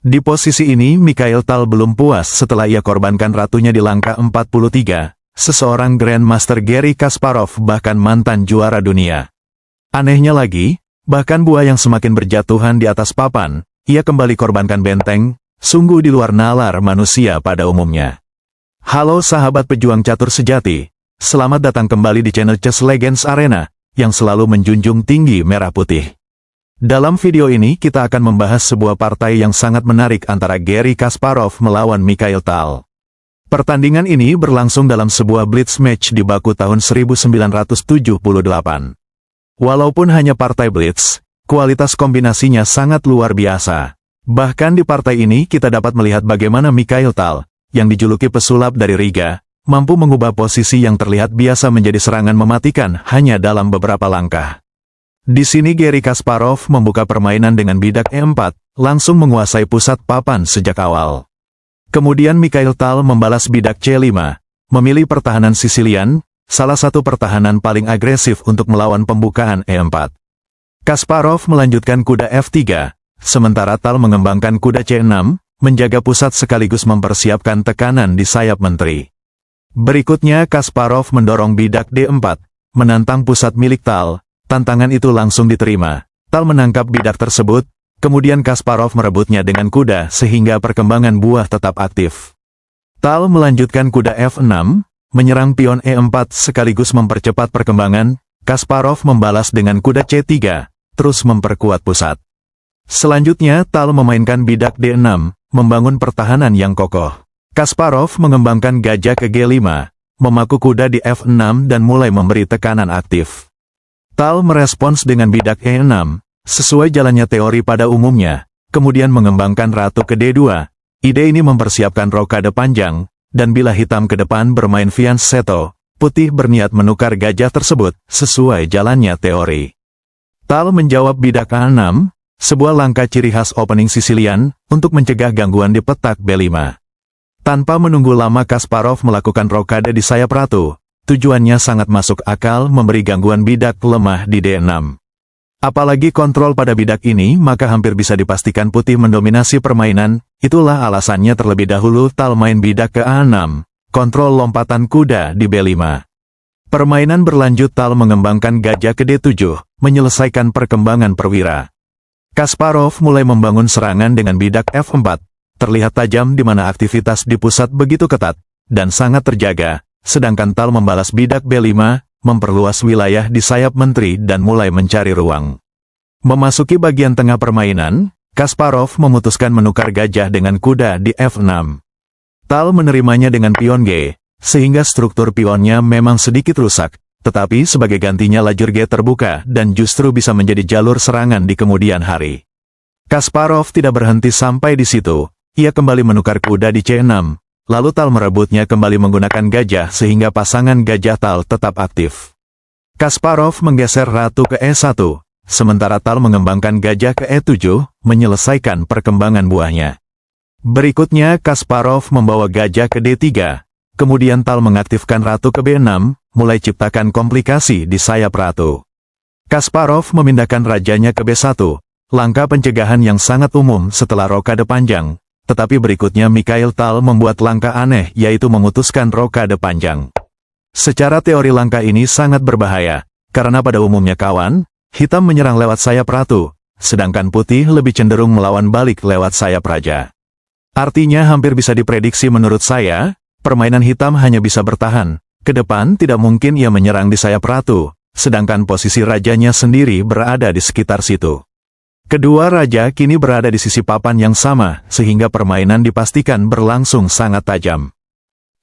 Di posisi ini Mikhail Tal belum puas setelah ia korbankan ratunya di langkah 43, seseorang Grandmaster Garry Kasparov bahkan mantan juara dunia. Anehnya lagi, bahkan buah yang semakin berjatuhan di atas papan, ia kembali korbankan benteng, sungguh di luar nalar manusia pada umumnya. Halo sahabat pejuang catur sejati, selamat datang kembali di channel Chess Legends Arena, yang selalu menjunjung tinggi merah putih. Dalam video ini kita akan membahas sebuah partai yang sangat menarik antara Garry Kasparov melawan Mikhail Tal. Pertandingan ini berlangsung dalam sebuah blitz match di Baku tahun 1978. Walaupun hanya partai blitz, kualitas kombinasinya sangat luar biasa. Bahkan di partai ini kita dapat melihat bagaimana Mikhail Tal, yang dijuluki pesulap dari Riga, mampu mengubah posisi yang terlihat biasa menjadi serangan mematikan hanya dalam beberapa langkah. Di sini Garry Kasparov membuka permainan dengan bidak E4, langsung menguasai pusat papan sejak awal. Kemudian Mikhail Tal membalas bidak C5, memilih pertahanan Sicilian, salah satu pertahanan paling agresif untuk melawan pembukaan E4. Kasparov melanjutkan kuda F3, sementara Tal mengembangkan kuda C6, menjaga pusat sekaligus mempersiapkan tekanan di sayap menteri. Berikutnya Kasparov mendorong bidak D4, menantang pusat milik Tal. Tantangan itu langsung diterima. Tal menangkap bidak tersebut, kemudian Kasparov merebutnya dengan kuda sehingga perkembangan buah tetap aktif. Tal melanjutkan kuda F6, menyerang pion E4 sekaligus mempercepat perkembangan. Kasparov membalas dengan kuda C3, terus memperkuat pusat. Selanjutnya Tal memainkan bidak D6, membangun pertahanan yang kokoh. Kasparov mengembangkan gajah ke G5, memaku kuda di F6 dan mulai memberi tekanan aktif. Tal merespons dengan bidak E6, sesuai jalannya teori pada umumnya, kemudian mengembangkan ratu ke D2. Ide ini mempersiapkan rokade panjang, dan bila hitam ke depan bermain fianchetto, putih berniat menukar gajah tersebut, sesuai jalannya teori. Tal menjawab bidak A6, sebuah langkah ciri khas opening Sicilian, untuk mencegah gangguan di petak B5. Tanpa menunggu lama Kasparov melakukan rokade di sayap ratu. Tujuannya sangat masuk akal memberi gangguan bidak lemah di D6. Apalagi kontrol pada bidak ini maka hampir bisa dipastikan putih mendominasi permainan, itulah alasannya terlebih dahulu Tal main bidak ke A6, kontrol lompatan kuda di B5. Permainan berlanjut Tal mengembangkan gajah ke D7, menyelesaikan perkembangan perwira. Kasparov mulai membangun serangan dengan bidak F4, terlihat tajam di mana aktivitas di pusat begitu ketat, dan sangat terjaga. Sedangkan Tal membalas bidak B5, memperluas wilayah di sayap menteri dan mulai mencari ruang. Memasuki bagian tengah permainan, Kasparov memutuskan menukar gajah dengan kuda di F6. Tal menerimanya dengan pion G, sehingga struktur pionnya memang sedikit rusak, tetapi sebagai gantinya lajur G terbuka dan justru bisa menjadi jalur serangan di kemudian hari. Kasparov tidak berhenti sampai di situ, ia kembali menukar kuda di C6. Lalu Tal merebutnya kembali menggunakan gajah sehingga pasangan gajah Tal tetap aktif. Kasparov menggeser ratu ke E1, sementara Tal mengembangkan gajah ke E7, menyelesaikan perkembangan buahnya. Berikutnya Kasparov membawa gajah ke D3, kemudian Tal mengaktifkan ratu ke B6, mulai ciptakan komplikasi di sayap ratu. Kasparov memindahkan rajanya ke B1, langkah pencegahan yang sangat umum setelah rokade panjang. Tetapi berikutnya Mikhail Tal membuat langkah aneh yaitu memutuskan rokade panjang. Secara teori langkah ini sangat berbahaya, karena pada umumnya kawan, hitam menyerang lewat sayap ratu, sedangkan putih lebih cenderung melawan balik lewat sayap raja. Artinya hampir bisa diprediksi menurut saya, permainan hitam hanya bisa bertahan, ke depan tidak mungkin ia menyerang di sayap ratu, sedangkan posisi rajanya sendiri berada di sekitar situ. Kedua raja kini berada di sisi papan yang sama, sehingga permainan dipastikan berlangsung sangat tajam.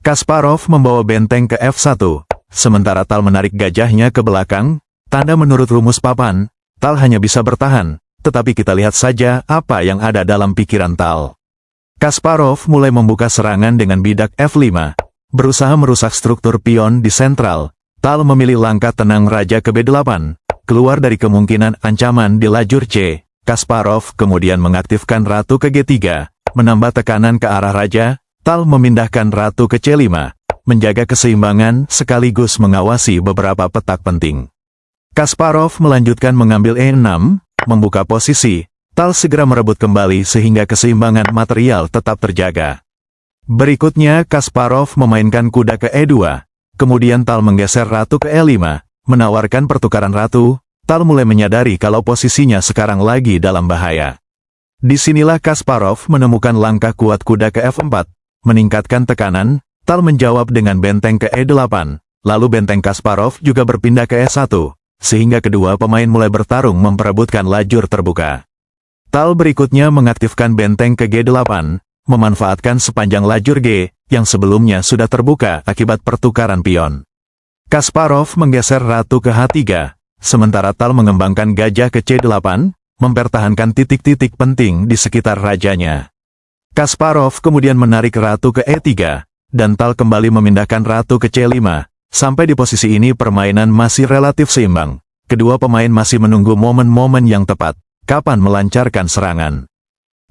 Kasparov membawa benteng ke F1, sementara Tal menarik gajahnya ke belakang, tanda menurut rumus papan, Tal hanya bisa bertahan, tetapi kita lihat saja apa yang ada dalam pikiran Tal. Kasparov mulai membuka serangan dengan bidak F5, berusaha merusak struktur pion di sentral. Tal memilih langkah tenang raja ke B8, keluar dari kemungkinan ancaman di lajur C. Kasparov kemudian mengaktifkan ratu ke G3, menambah tekanan ke arah raja. Tal memindahkan ratu ke C5, menjaga keseimbangan sekaligus mengawasi beberapa petak penting. Kasparov melanjutkan mengambil E6, membuka posisi. Tal segera merebut kembali sehingga keseimbangan material tetap terjaga. Berikutnya Kasparov memainkan kuda ke E2, kemudian Tal menggeser ratu ke E5, menawarkan pertukaran ratu. Tal mulai menyadari kalau posisinya sekarang lagi dalam bahaya. Disinilah Kasparov menemukan langkah kuat kuda ke F4, meningkatkan tekanan. Tal menjawab dengan benteng ke E8, lalu benteng Kasparov juga berpindah ke E1, sehingga kedua pemain mulai bertarung memperebutkan lajur terbuka. Tal berikutnya mengaktifkan benteng ke G8, memanfaatkan sepanjang lajur G, yang sebelumnya sudah terbuka akibat pertukaran pion. Kasparov menggeser ratu ke H3, sementara Tal mengembangkan gajah ke C8, mempertahankan titik-titik penting di sekitar rajanya. Kasparov kemudian menarik ratu ke E3, dan Tal kembali memindahkan ratu ke C5. Sampai di posisi ini permainan masih relatif seimbang. Kedua pemain masih menunggu momen-momen yang tepat, kapan melancarkan serangan.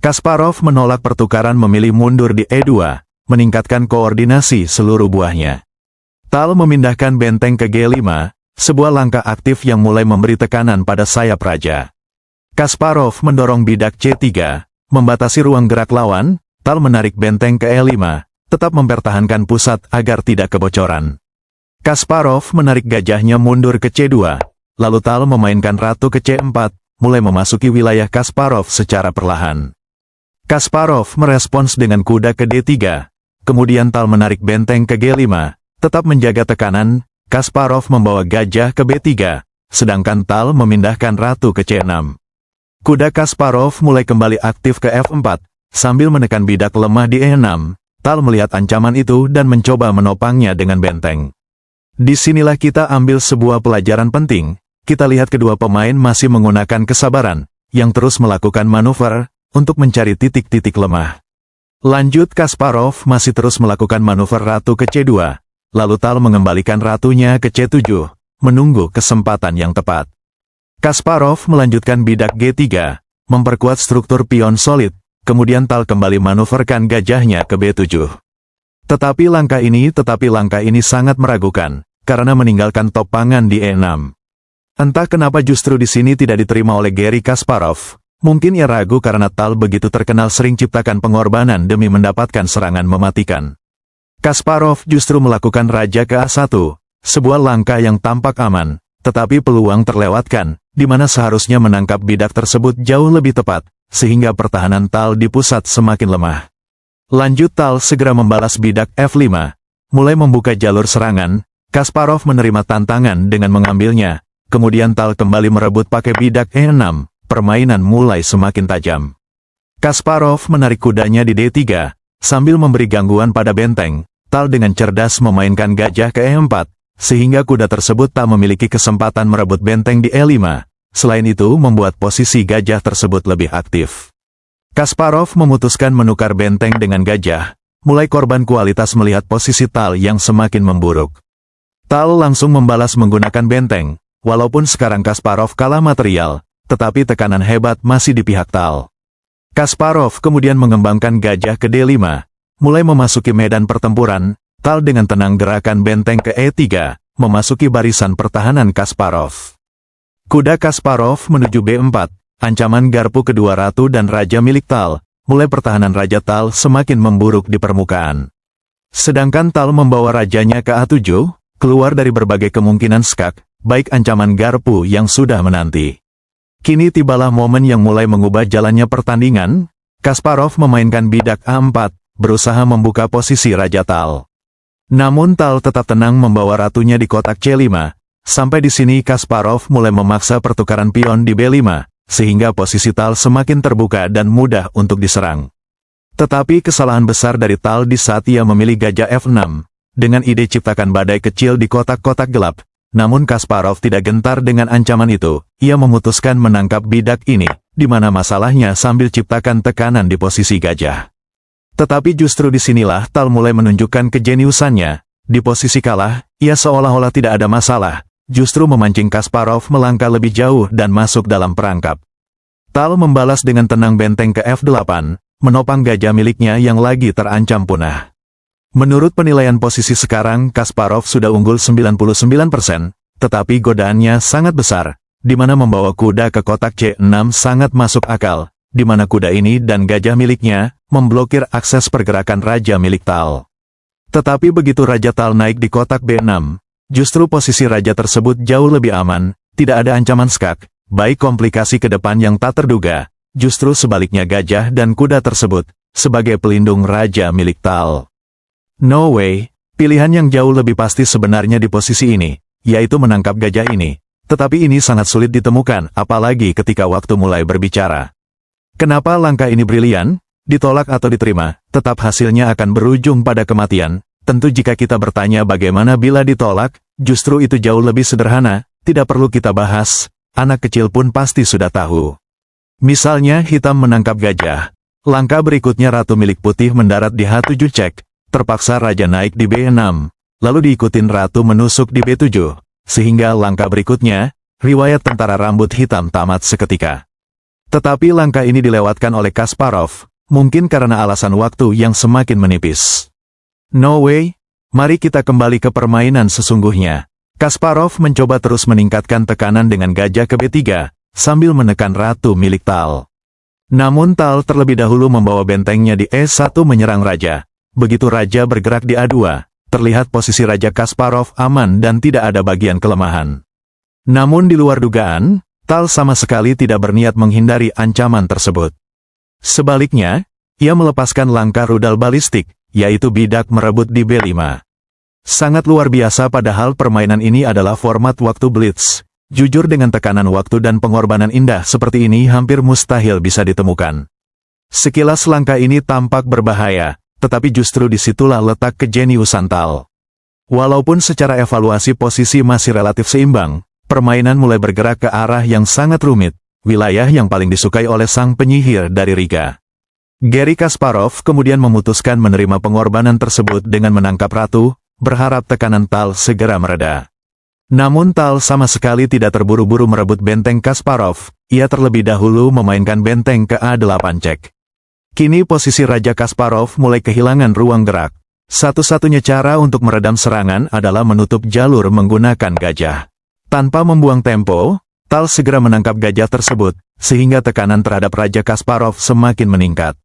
Kasparov menolak pertukaran, memilih mundur di E2, meningkatkan koordinasi seluruh buahnya. Tal memindahkan benteng ke G5, sebuah langkah aktif yang mulai memberi tekanan pada sayap raja. Kasparov mendorong bidak C3, membatasi ruang gerak lawan. Tal menarik benteng ke E5, tetap mempertahankan pusat agar tidak kebocoran. Kasparov menarik gajahnya mundur ke C2, lalu Tal memainkan ratu ke C4, mulai memasuki wilayah Kasparov secara perlahan. Kasparov merespons dengan kuda ke D3, kemudian Tal menarik benteng ke G5, tetap menjaga tekanan. Kasparov membawa gajah ke B3, sedangkan Tal memindahkan ratu ke C6. Kuda Kasparov mulai kembali aktif ke F4, sambil menekan bidak lemah di E6. Tal melihat ancaman itu dan mencoba menopangnya dengan benteng. Disinilah kita ambil sebuah pelajaran penting. Kita lihat kedua pemain masih menggunakan kesabaran, yang terus melakukan manuver, untuk mencari titik-titik lemah. Lanjut Kasparov masih terus melakukan manuver ratu ke C2, lalu Tal mengembalikan ratunya ke C7, menunggu kesempatan yang tepat. Kasparov melanjutkan bidak G3, memperkuat struktur pion solid, kemudian Tal kembali manuverkan gajahnya ke B7. Tetapi langkah ini sangat meragukan, karena meninggalkan topangan di E6. Entah kenapa justru di sini tidak diterima oleh Garry Kasparov. Mungkin ia ragu karena Tal begitu terkenal sering ciptakan pengorbanan demi mendapatkan serangan mematikan. Kasparov justru melakukan raja ke A1, sebuah langkah yang tampak aman, tetapi peluang terlewatkan, di mana seharusnya menangkap bidak tersebut jauh lebih tepat, sehingga pertahanan Tal di pusat semakin lemah. Lanjut Tal segera membalas bidak F5, mulai membuka jalur serangan. Kasparov menerima tantangan dengan mengambilnya, kemudian Tal kembali merebut pakai bidak E6, permainan mulai semakin tajam. Kasparov menarik kudanya di D3, sambil memberi gangguan pada benteng. Tal dengan cerdas memainkan gajah ke E4, sehingga kuda tersebut tak memiliki kesempatan merebut benteng di E5. Selain itu membuat posisi gajah tersebut lebih aktif. Kasparov memutuskan menukar benteng dengan gajah, mulai korban kualitas melihat posisi Tal yang semakin memburuk. Tal langsung membalas menggunakan benteng, walaupun sekarang Kasparov kalah material, tetapi tekanan hebat masih di pihak Tal. Kasparov kemudian mengembangkan gajah ke D5, mulai memasuki medan pertempuran. Tal dengan tenang gerakan benteng ke E3, memasuki barisan pertahanan Kasparov. Kuda Kasparov menuju B4, ancaman garpu kedua ratu dan raja milik Tal, mulai pertahanan raja Tal semakin memburuk di permukaan. Sedangkan Tal membawa rajanya ke A7, keluar dari berbagai kemungkinan skak, baik ancaman garpu yang sudah menanti. Kini tibalah momen yang mulai mengubah jalannya pertandingan. Kasparov memainkan bidak A4, berusaha membuka posisi raja Tal. Namun Tal tetap tenang membawa ratunya di kotak C5. Sampai di sini Kasparov mulai memaksa pertukaran pion di B5, sehingga posisi Tal semakin terbuka dan mudah untuk diserang. Tetapi kesalahan besar dari Tal di saat ia memilih gajah F6, dengan ide ciptakan badai kecil di kotak-kotak gelap. Namun Kasparov tidak gentar dengan ancaman itu. Ia memutuskan menangkap bidak ini, di mana masalahnya sambil ciptakan tekanan di posisi gajah. Tetapi justru disinilah Tal mulai menunjukkan kejeniusannya. Di posisi kalah, ia seolah-olah tidak ada masalah, justru memancing Kasparov melangkah lebih jauh dan masuk dalam perangkap. Tal membalas dengan tenang benteng ke F8, menopang gajah miliknya yang lagi terancam punah. Menurut penilaian posisi sekarang, Kasparov sudah unggul 99%, tetapi godaannya sangat besar, di mana membawa kuda ke kotak C6 sangat masuk akal. di mana kuda ini dan gajah miliknya memblokir akses pergerakan raja milik Tal. Tetapi begitu Raja Tal naik di kotak B6, justru posisi raja tersebut jauh lebih aman, tidak ada ancaman skak, baik komplikasi ke depan yang tak terduga, justru sebaliknya gajah dan kuda tersebut, sebagai pelindung raja milik Tal. No way, pilihan yang jauh lebih pasti sebenarnya di posisi ini, yaitu menangkap gajah ini. Tetapi ini sangat sulit ditemukan, apalagi ketika waktu mulai berbicara. Kenapa langkah ini brilian? Ditolak atau diterima, tetap hasilnya akan berujung pada kematian. Tentu jika kita bertanya bagaimana bila ditolak, justru itu jauh lebih sederhana, tidak perlu kita bahas, anak kecil pun pasti sudah tahu. Misalnya hitam menangkap gajah. Langkah berikutnya ratu milik putih mendarat di H7 cek, terpaksa raja naik di B6, lalu diikutin ratu menusuk di B7. Sehingga langkah berikutnya, riwayat tentara rambut hitam tamat seketika. Tetapi langkah ini dilewatkan oleh Kasparov, mungkin karena alasan waktu yang semakin menipis. No way, mari kita kembali ke permainan sesungguhnya. Kasparov mencoba terus meningkatkan tekanan dengan gajah ke B3, sambil menekan ratu milik Tal. Namun Tal terlebih dahulu membawa bentengnya di E1 menyerang raja. Begitu raja bergerak di A2, terlihat posisi Raja Kasparov aman dan tidak ada bagian kelemahan. Namun di luar dugaan, Tal sama sekali tidak berniat menghindari ancaman tersebut. Sebaliknya, ia melepaskan langkah rudal balistik, yaitu bidak merebut di B5. Sangat luar biasa padahal permainan ini adalah format waktu blitz. Jujur dengan tekanan waktu dan pengorbanan indah seperti ini hampir mustahil bisa ditemukan. Sekilas langkah ini tampak berbahaya. Tetapi justru disitulah letak kejeniusan Tal. Walaupun secara evaluasi posisi masih relatif seimbang, permainan mulai bergerak ke arah yang sangat rumit, wilayah yang paling disukai oleh sang penyihir dari Riga. Garry Kasparov kemudian memutuskan menerima pengorbanan tersebut dengan menangkap ratu, berharap tekanan Tal segera mereda. Namun Tal sama sekali tidak terburu-buru merebut benteng Kasparov, ia terlebih dahulu memainkan benteng ke A8 cek. Kini posisi Raja Kasparov mulai kehilangan ruang gerak. Satu-satunya cara untuk meredam serangan adalah menutup jalur menggunakan gajah. Tanpa membuang tempo, Tal segera menangkap gajah tersebut, sehingga tekanan terhadap Raja Kasparov semakin meningkat.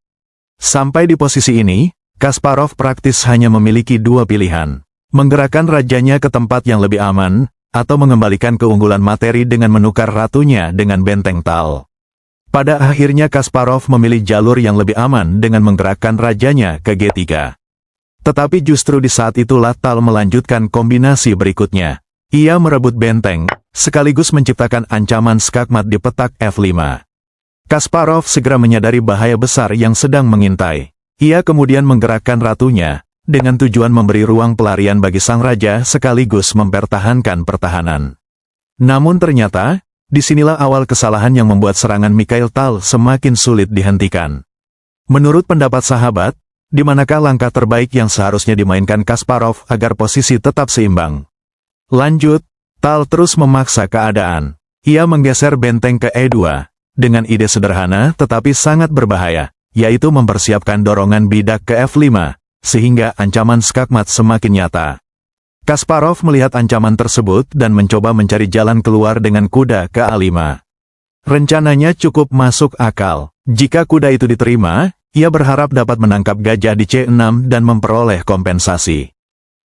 Sampai di posisi ini, Kasparov praktis hanya memiliki dua pilihan. Menggerakkan rajanya ke tempat yang lebih aman, atau mengembalikan keunggulan materi dengan menukar ratunya dengan benteng Tal. Pada akhirnya Kasparov memilih jalur yang lebih aman dengan menggerakkan rajanya ke G3. Tetapi justru di saat itulah Tal melanjutkan kombinasi berikutnya. Ia merebut benteng, sekaligus menciptakan ancaman skakmat di petak F5. Kasparov segera menyadari bahaya besar yang sedang mengintai. Ia kemudian menggerakkan ratunya, dengan tujuan memberi ruang pelarian bagi sang raja sekaligus mempertahankan pertahanan. Namun ternyata, disinilah awal kesalahan yang membuat serangan Mikhail Tal semakin sulit dihentikan. Menurut pendapat sahabat, di manakah langkah terbaik yang seharusnya dimainkan Kasparov agar posisi tetap seimbang? Lanjut, Tal terus memaksa keadaan. Ia menggeser benteng ke E2, dengan ide sederhana tetapi sangat berbahaya, yaitu mempersiapkan dorongan bidak ke F5, sehingga ancaman skakmat semakin nyata. Kasparov melihat ancaman tersebut dan mencoba mencari jalan keluar dengan kuda ke A5. Rencananya cukup masuk akal. Jika kuda itu diterima, ia berharap dapat menangkap gajah di C6 dan memperoleh kompensasi.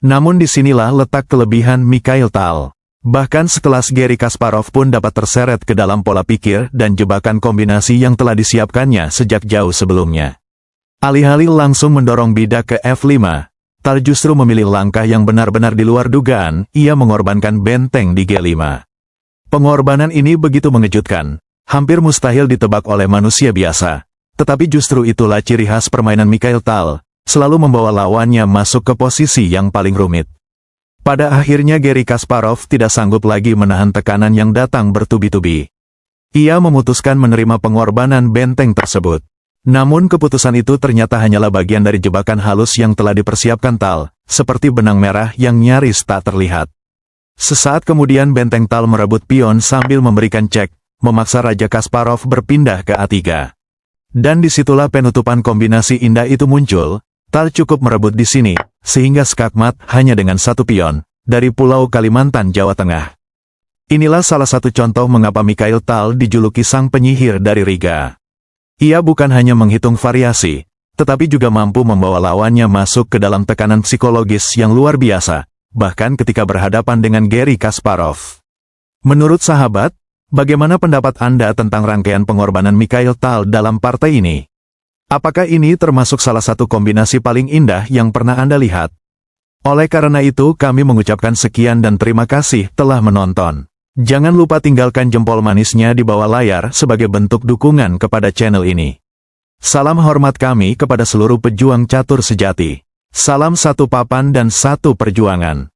Namun disinilah letak kelebihan Mikhail Tal. Bahkan sekelas Garry Kasparov pun dapat terseret ke dalam pola pikir dan jebakan kombinasi yang telah disiapkannya sejak jauh sebelumnya. Alih-alih langsung mendorong bidak ke F5, Tal justru memilih langkah yang benar-benar di luar dugaan, ia mengorbankan benteng di G5. Pengorbanan ini begitu mengejutkan, hampir mustahil ditebak oleh manusia biasa. Tetapi justru itulah ciri khas permainan Mikhail Tal, selalu membawa lawannya masuk ke posisi yang paling rumit. Pada akhirnya Garry Kasparov tidak sanggup lagi menahan tekanan yang datang bertubi-tubi. Ia memutuskan menerima pengorbanan benteng tersebut. Namun keputusan itu ternyata hanyalah bagian dari jebakan halus yang telah dipersiapkan Tal, seperti benang merah yang nyaris tak terlihat. Sesaat kemudian benteng Tal merebut pion sambil memberikan cek, memaksa Raja Kasparov berpindah ke A3. Dan disitulah penutupan kombinasi indah itu muncul. Tal cukup merebut di sini, sehingga skakmat hanya dengan satu pion, dari Pulau Kalimantan, Jawa Tengah. Inilah salah satu contoh mengapa Mikhail Tal dijuluki sang penyihir dari Riga. Ia bukan hanya menghitung variasi, tetapi juga mampu membawa lawannya masuk ke dalam tekanan psikologis yang luar biasa, bahkan ketika berhadapan dengan Garry Kasparov. Menurut sahabat, bagaimana pendapat Anda tentang rangkaian pengorbanan Mikhail Tal dalam partai ini? Apakah ini termasuk salah satu kombinasi paling indah yang pernah Anda lihat? Oleh karena itu, kami mengucapkan sekian dan terima kasih telah menonton. Jangan lupa tinggalkan jempol manisnya di bawah layar sebagai bentuk dukungan kepada channel ini. Salam hormat kami kepada seluruh pejuang catur sejati. Salam satu papan dan satu perjuangan.